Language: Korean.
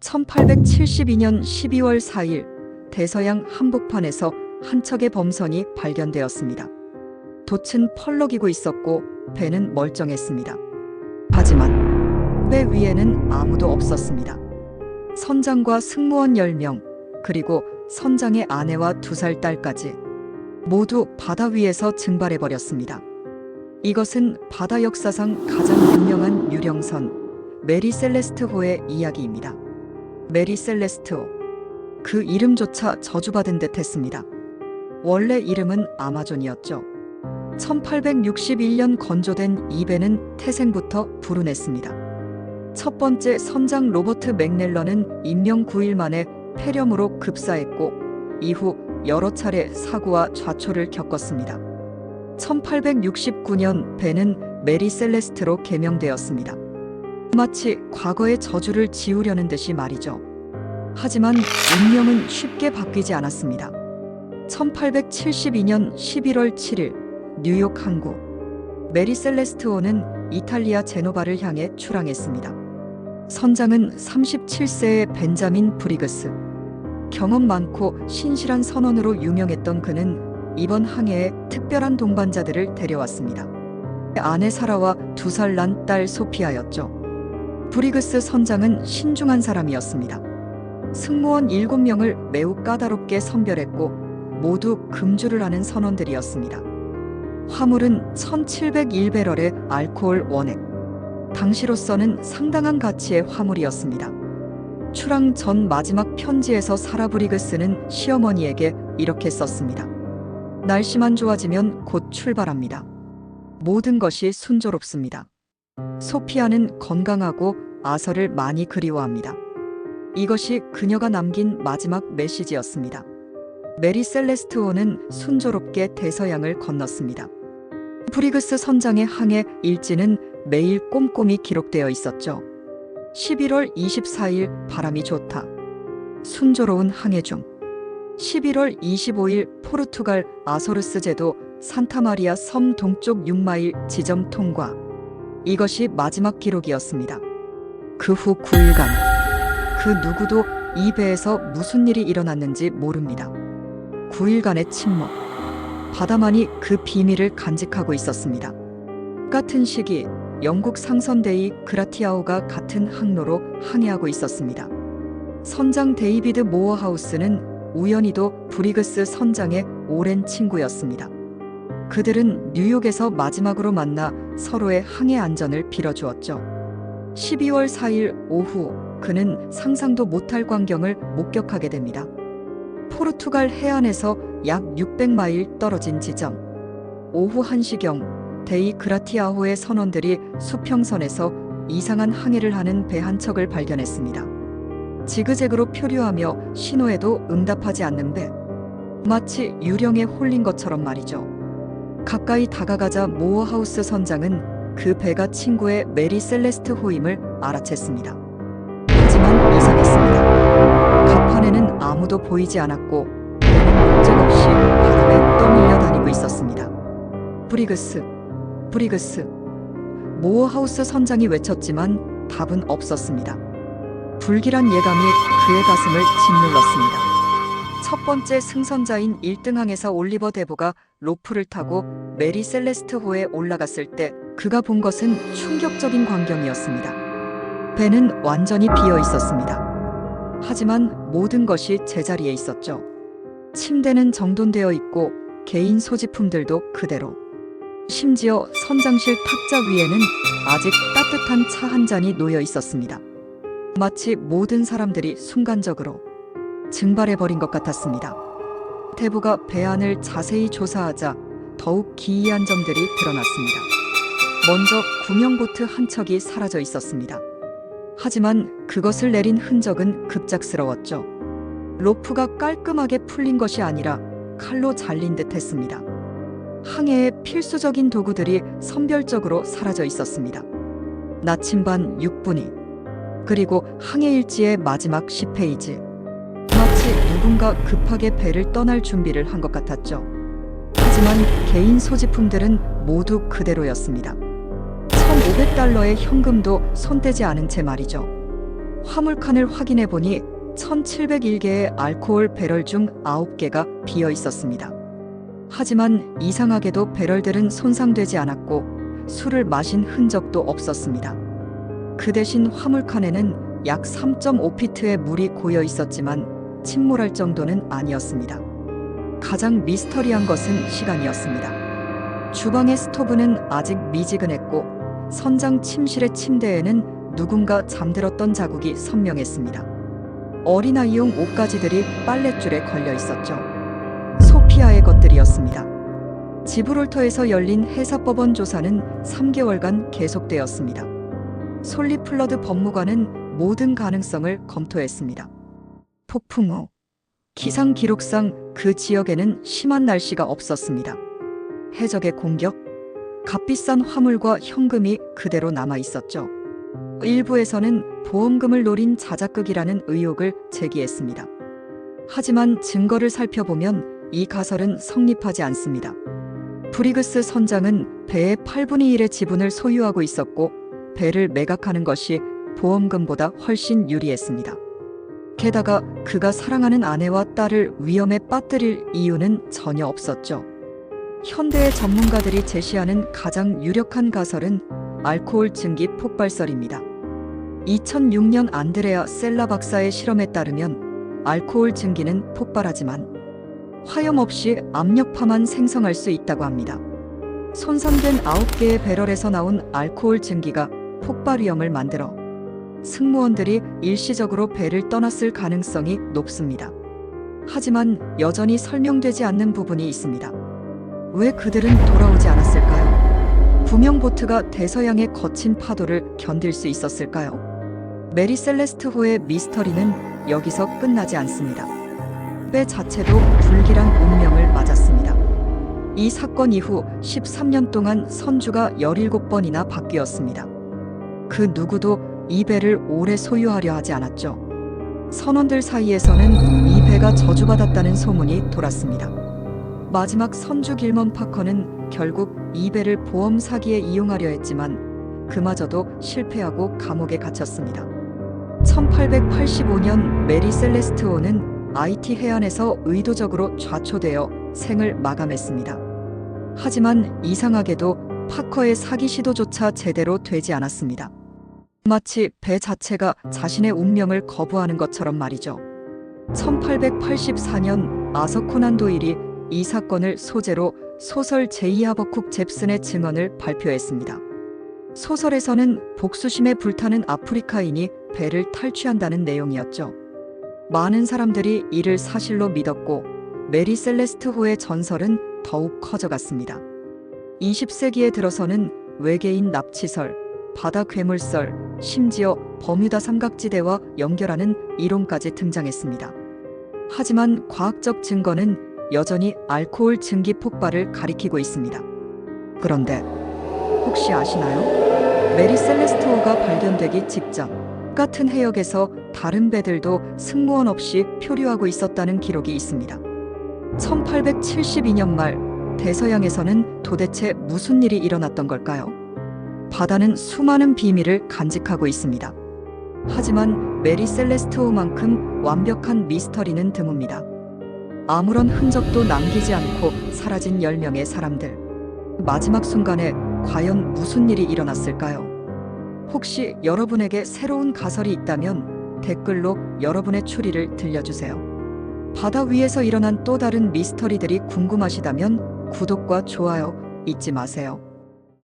1872년 12월 4일 대서양 한복판에서 한 척의 범선이 발견되었습니다. 돛은 펄럭이고 있었고 배는 멀쩡했습니다. 하지만 배 위에는 아무도 없었습니다. 선장과 승무원 10명, 그리고 선장의 아내와 2살 딸까지 모두 바다 위에서 증발해버렸습니다. 이것은 바다 역사상 가장 유명한 유령선 메리 셀레스트호의 이야기입니다. 메리 셀레스트호. 그 이름조차 저주받은 듯 했습니다. 원래 이름은 아마존이었죠. 1861년 건조된 이 배는 태생부터 불운했습니다. 첫 번째 선장 로버트 맥넬런은 임명 9일 만에 폐렴으로 급사했고 이후 여러 차례 사고와 좌초를 겪었습니다. 1869년 배는 메리 셀레스트로 개명되었습니다. 마치 과거의 저주를 지우려는 듯이 말이죠. 하지만 운명은 쉽게 바뀌지 않았습니다. 1872년 11월 7일 뉴욕 항구 메리 셀레스트호는 이탈리아 제노바를 향해 출항했습니다. 선장은 37세의 벤자민 브리그스. 경험 많고 신실한 선원으로 유명했던 그는 이번 항해에 특별한 동반자들을 데려왔습니다. 아내 사라와 2살 난 딸 소피아였죠. 브리그스 선장은 신중한 사람이었습니다. 승무원 7명을 매우 까다롭게 선별했고 모두 금주를 하는 선원들이었습니다. 화물은 1701배럴의 알코올 원액. 당시로서는 상당한 가치의 화물이었습니다. 출항 전 마지막 편지에서 사라 브리그스는 시어머니에게 이렇게 썼습니다. 날씨만 좋아지면 곧 출발합니다. 모든 것이 순조롭습니다. 소피아는 건강하고 아서를 많이 그리워합니다. 이것이 그녀가 남긴 마지막 메시지였습니다. 메리 셀레스트호는 순조롭게 대서양을 건넜습니다. 브리그스 선장의 항해 일지는 매일 꼼꼼히 기록되어 있었죠. 11월 24일 바람이 좋다. 순조로운 항해 중. 11월 25일 포르투갈 아소르스 제도 산타마리아 섬 동쪽 6마일 지점 통과. 이것이 마지막 기록이었습니다. 그 후 9일간 그 누구도 이 배에서 무슨 일이 일어났는지 모릅니다. 9일간의 침묵. 바다만이 그 비밀을 간직하고 있었습니다. 같은 시기 영국 상선대위 그라티아호가 같은 항로로 항해하고 있었습니다. 선장 데이비드 모어하우스는 우연히도 브리그스 선장의 오랜 친구였습니다. 그들은 뉴욕에서 마지막으로 만나 서로의 항해 안전을 빌어주었죠. 12월 4일 오후 그는 상상도 못할 광경을 목격하게 됩니다. 포르투갈 해안에서 약 600마일 떨어진 지점. 오후 1시경 데이 그라티아호의 선원들이 수평선에서 이상한 항해를 하는 배 한 척을 발견했습니다. 지그재그로 표류하며 신호에도 응답하지 않는 배. 마치 유령에 홀린 것처럼 말이죠. 가까이 다가가자 모어하우스 선장은 그 배가 친구의 메리 셀레스트호임을 알아챘습니다. 하지만 이상했습니다. 갑판에는 아무도 보이지 않았고 배는 목적없이 바람에 떠밀려 다니고 있었습니다. 브리그스, 브리그스. 모어하우스 선장이 외쳤지만 답은 없었습니다. 불길한 예감이 그의 가슴을 짓눌렀습니다. 첫 번째 승선자인 1등항에서 올리버 데보가 로프를 타고 메리 셀레스트호에 올라갔을 때 그가 본 것은 충격적인 광경이었습니다. 배는 완전히 비어 있었습니다. 하지만 모든 것이 제자리에 있었죠. 침대는 정돈되어 있고 개인 소지품들도 그대로. 심지어 선장실 탁자 위에는 아직 따뜻한 차 한 잔이 놓여 있었습니다. 마치 모든 사람들이 순간적으로 증발해버린 것 같았습니다. 대부가 배 안을 자세히 조사하자 더욱 기이한 점들이 드러났습니다. 먼저 구명보트 한 척이 사라져 있었습니다. 하지만 그것을 내린 흔적은 급작스러웠죠. 로프가 깔끔하게 풀린 것이 아니라 칼로 잘린 듯 했습니다. 항해의 필수적인 도구들이 선별적으로 사라져 있었습니다. 나침반 6분위. 그리고 항해일지의 마지막 10페이지. 마치 누군가 급하게 배를 떠날 준비를 한 것 같았죠. 하지만 개인 소지품들은 모두 그대로였습니다. $1,500의 현금도 손대지 않은 채 말이죠. 화물칸을 확인해 보니 1701개의 알코올 배럴 중 9개가 비어 있었습니다. 하지만 이상하게도 배럴들은 손상되지 않았고 술을 마신 흔적도 없었습니다. 그 대신 화물칸에는 약 3.5피트의 물이 고여 있었지만 침몰할 정도는 아니었습니다. 가장 미스터리한 것은 시간이었습니다. 주방의 스토브는 아직 미지근했고 선장 침실의 침대에는 누군가 잠들었던 자국이 선명했습니다. 어린아이용 옷가지들이 빨랫줄에 걸려 있었죠. 소피아의 것들이었습니다. 지브롤터에서 열린 해사법원 조사는 3개월간 계속되었습니다. 솔리플러드 법무관은 모든 가능성을 검토했습니다. 폭풍 후 기상 기록상 그 지역에는 심한 날씨가 없었습니다. 해적의 공격, 값비싼 화물과 현금이 그대로 남아 있었죠. 일부에서는 보험금을 노린 자작극이라는 의혹을 제기했습니다. 하지만 증거를 살펴보면 이 가설은 성립하지 않습니다. 브리그스 선장은 배의 8분의 1의 지분을 소유하고 있었고 배를 매각하는 것이 보험금보다 훨씬 유리했습니다. 게다가 그가 사랑하는 아내와 딸을 위험에 빠뜨릴 이유는 전혀 없었죠. 현대의 전문가들이 제시하는 가장 유력한 가설은 알코올 증기 폭발설입니다. 2006년 안드레아 셀라 박사의 실험에 따르면 알코올 증기는 폭발하지만 화염 없이 압력파만 생성할 수 있다고 합니다. 손상된 9개의 배럴에서 나온 알코올 증기가 폭발 위험을 만들어 승무원들이 일시적으로 배를 떠났을 가능성이 높습니다. 하지만 여전히 설명되지 않는 부분이 있습니다. 왜 그들은 돌아오지 않았을까요? 구명 보트가 대서양의 거친 파도를 견딜 수 있었을까요? 메리 셀레스트 호의 미스터리는 여기서 끝나지 않습니다. 배 자체도 불길한 운명을 맞았습니다. 이 사건 이후 13년 동안 선주가 17번이나 바뀌었습니다. 그 누구도 이 배를 오래 소유하려 하지 않았죠. 선원들 사이에서는 이 배가 저주받았다는 소문이 돌았습니다. 마지막 선주 길먼 파커는 결국 이 배를 보험 사기에 이용하려 했지만 그마저도 실패하고 감옥에 갇혔습니다. 1885년 메리 셀레스트호는 아이티 해안에서 의도적으로 좌초되어 생을 마감했습니다. 하지만 이상하게도 파커의 사기 시도조차 제대로 되지 않았습니다. 마치 배 자체가 자신의 운명을 거부하는 것처럼 말이죠. 1884년 아서 코난 도일이 이 사건을 소재로 소설 제이 하버쿡 잽슨의 증언을 발표했습니다. 소설에서는 복수심에 불타는 아프리카인이 배를 탈취한다는 내용이었죠. 많은 사람들이 이를 사실로 믿었고 메리 셀레스트호의 전설은 더욱 커져갔습니다. 20세기에 들어서는 외계인 납치설, 바다 괴물설, 심지어 버뮤다 삼각지대와 연결하는 이론까지 등장했습니다. 하지만 과학적 증거는 여전히 알코올 증기 폭발을 가리키고 있습니다. 그런데 혹시 아시나요? 메리 셀레스트호가 발견되기 직전 같은 해역에서 다른 배들도 승무원 없이 표류하고 있었다는 기록이 있습니다. 1872년 말 대서양에서는 도대체 무슨 일이 일어났던 걸까요? 바다는 수많은 비밀을 간직하고 있습니다. 하지만 메리 셀레스트호만큼 완벽한 미스터리는 드뭅니다. 아무런 흔적도 남기지 않고 사라진 10명의 사람들. 마지막 순간에 과연 무슨 일이 일어났을까요? 혹시 여러분에게 새로운 가설이 있다면 댓글로 여러분의 추리를 들려주세요. 바다 위에서 일어난 또 다른 미스터리들이 궁금하시다면 구독과 좋아요 잊지 마세요.